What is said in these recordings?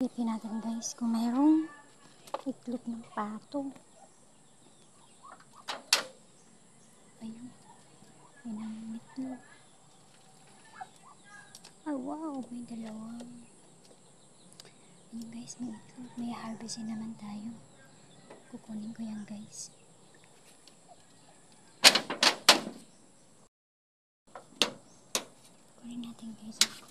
Silipin natin guys kung mayroong itlog ng pato. Ayun, may naman itlog. Ay wow, may dalawa. Ayun guys, may itlog. May harvestin naman tayo. Kukunin ko yan guys. Kunin natin guys ang itlog.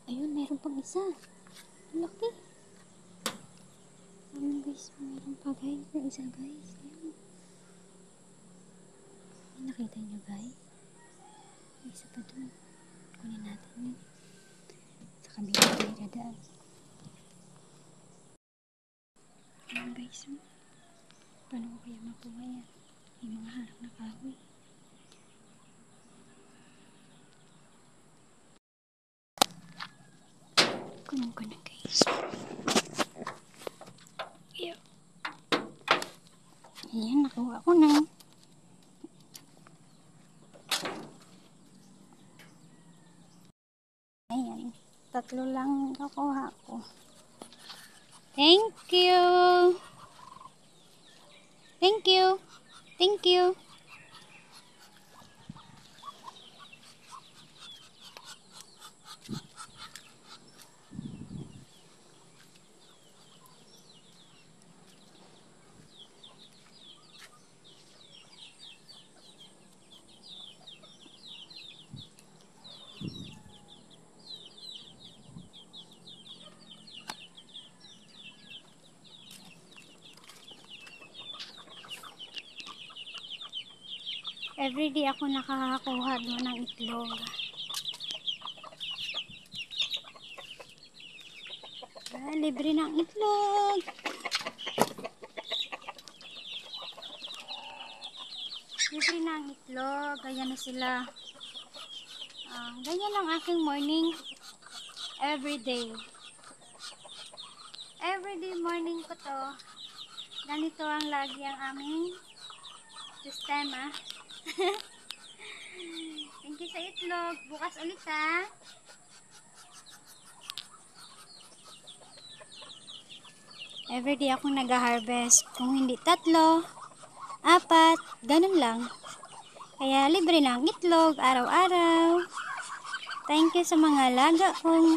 Ayun, meron pang isa. Laki. Ayun guys, meron pa guys. May isa guys. Ayun. Ay, nakita nyo guys. May isa pa dun. Kunin natin yun. Sa kabila tayo dadaan. Ayun guys. Paano ko kaya makuha yan? May mga harap na kahoy. Kunin ko na guys. Ayan, nakuha ko na. Ayan, 3 lang nakuha ko. Thank you. Thank you. Thank you. Everyday ako nakakakuha doon ng itlog. Libre ng itlog. Libre ng itlog. Ganyan na sila. Ganyan lang aking morning. Everyday. Everyday morning ko to. Ganito ang lagi ang aming sistema. Thank you sa itlog. Bukas ulit ha. Everyday akong nag-harvest. Kung hindi 3, 4, ganun lang. Kaya libre ng itlog araw-araw. Thank you sa mga alaga kong